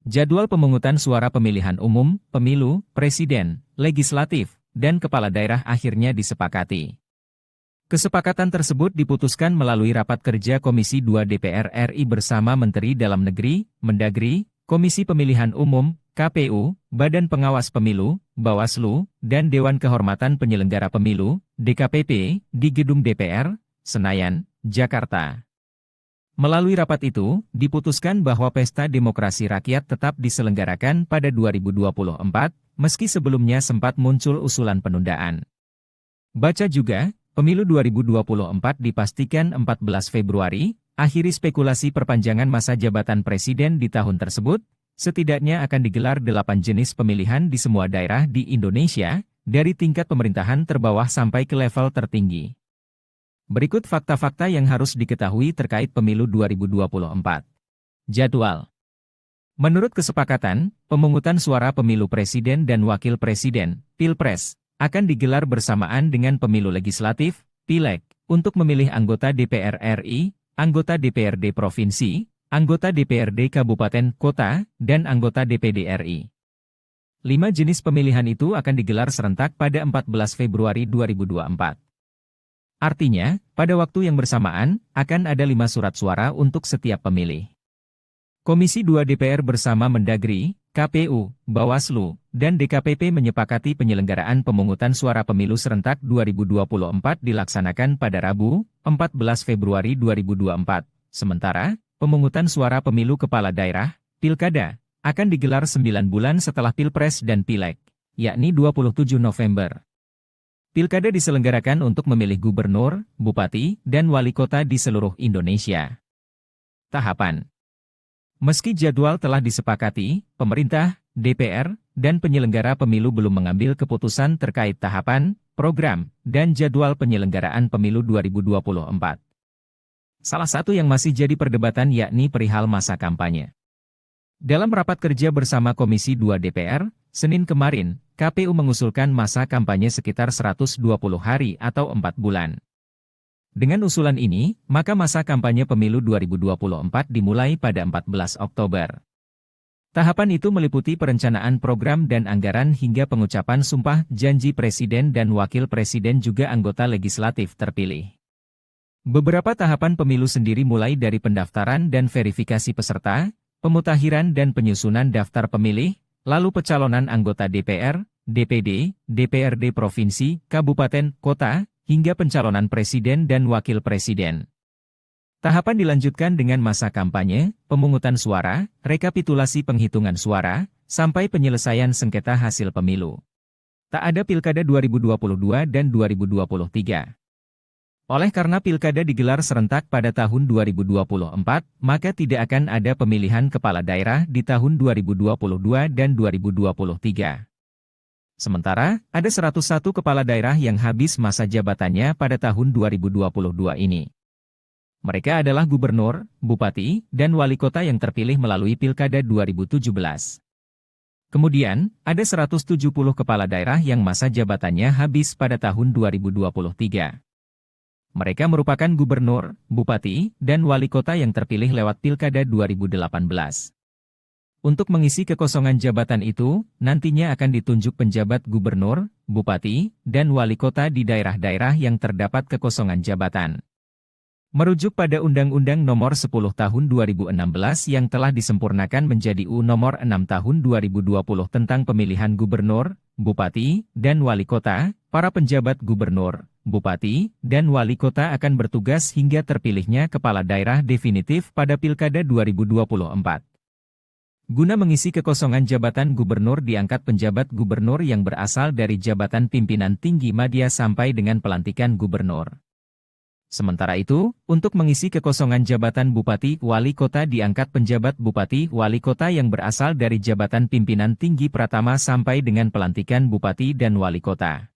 Jadwal pemungutan suara pemilihan umum, pemilu, presiden, legislatif, dan kepala daerah akhirnya disepakati. Kesepakatan tersebut diputuskan melalui rapat kerja Komisi 2 DPR RI bersama Menteri Dalam Negeri, Mendagri, Komisi Pemilihan Umum, KPU, Badan Pengawas Pemilu, Bawaslu, dan Dewan Kehormatan Penyelenggara Pemilu, DKPP, di Gedung DPR, Senayan, Jakarta. Melalui rapat itu, diputuskan bahwa Pesta Demokrasi Rakyat tetap diselenggarakan pada 2024, meski sebelumnya sempat muncul usulan penundaan. Baca juga, Pemilu 2024 dipastikan 14 Februari, akhiri spekulasi perpanjangan masa jabatan presiden di tahun tersebut, setidaknya akan digelar 8 jenis pemilihan di semua daerah di Indonesia, dari tingkat pemerintahan terbawah sampai ke level tertinggi. Berikut fakta-fakta yang harus diketahui terkait Pemilu 2024. Jadwal. Menurut kesepakatan, pemungutan suara pemilu presiden dan wakil presiden, Pilpres, akan digelar bersamaan dengan pemilu legislatif, Pileg, untuk memilih anggota DPR RI, anggota DPRD Provinsi, anggota DPRD Kabupaten Kota, dan anggota DPD RI. 5 jenis pemilihan itu akan digelar serentak pada 14 Februari 2024. Artinya, pada waktu yang bersamaan, akan ada 5 surat suara untuk setiap pemilih. Komisi 2 DPR bersama Mendagri, KPU, Bawaslu, dan DKPP menyepakati penyelenggaraan pemungutan suara pemilu serentak 2024 dilaksanakan pada Rabu, 14 Februari 2024. Sementara, pemungutan suara pemilu kepala daerah, Pilkada, akan digelar 9 bulan setelah Pilpres dan Pileg, yakni 27 November. Pilkada diselenggarakan untuk memilih gubernur, bupati, dan wali kota di seluruh Indonesia. Tahapan. Meski jadwal telah disepakati, pemerintah, DPR, dan penyelenggara pemilu belum mengambil keputusan terkait tahapan, program, dan jadwal penyelenggaraan pemilu 2024. Salah satu yang masih jadi perdebatan yakni perihal masa kampanye. Dalam rapat kerja bersama Komisi 2 DPR, Senin kemarin, KPU mengusulkan masa kampanye sekitar 120 hari atau 4 bulan. Dengan usulan ini, maka masa kampanye pemilu 2024 dimulai pada 14 Oktober. Tahapan itu meliputi perencanaan program dan anggaran hingga pengucapan sumpah janji presiden dan wakil presiden juga anggota legislatif terpilih. Beberapa tahapan pemilu sendiri mulai dari pendaftaran dan verifikasi peserta, pemutakhiran dan penyusunan daftar pemilih, lalu pencalonan anggota DPR, DPD, DPRD Provinsi, Kabupaten, Kota, hingga pencalonan presiden dan wakil presiden. Tahapan dilanjutkan dengan masa kampanye, pemungutan suara, rekapitulasi penghitungan suara, sampai penyelesaian sengketa hasil pemilu. Tak ada Pilkada 2022 dan 2023. Oleh karena Pilkada digelar serentak pada tahun 2024, maka tidak akan ada pemilihan kepala daerah di tahun 2022 dan 2023. Sementara, ada 101 kepala daerah yang habis masa jabatannya pada tahun 2022 ini. Mereka adalah gubernur, bupati, dan wali kota yang terpilih melalui Pilkada 2017. Kemudian, ada 170 kepala daerah yang masa jabatannya habis pada tahun 2023. Mereka merupakan gubernur, bupati, dan wali kota yang terpilih lewat Pilkada 2018. Untuk mengisi kekosongan jabatan itu, nantinya akan ditunjuk penjabat gubernur, bupati, dan wali kota di daerah-daerah yang terdapat kekosongan jabatan. Merujuk pada Undang-Undang Nomor 10 Tahun 2016 yang telah disempurnakan menjadi U Nomor 6 Tahun 2020 tentang pemilihan gubernur, bupati, dan wali kota, para penjabat gubernur, bupati, dan wali kota akan bertugas hingga terpilihnya kepala daerah definitif pada Pilkada 2024. Guna mengisi kekosongan jabatan gubernur diangkat penjabat gubernur yang berasal dari jabatan pimpinan tinggi media sampai dengan pelantikan gubernur. Sementara itu, untuk mengisi kekosongan jabatan bupati wali kota diangkat penjabat bupati wali kota yang berasal dari jabatan pimpinan tinggi pratama sampai dengan pelantikan bupati dan wali kota.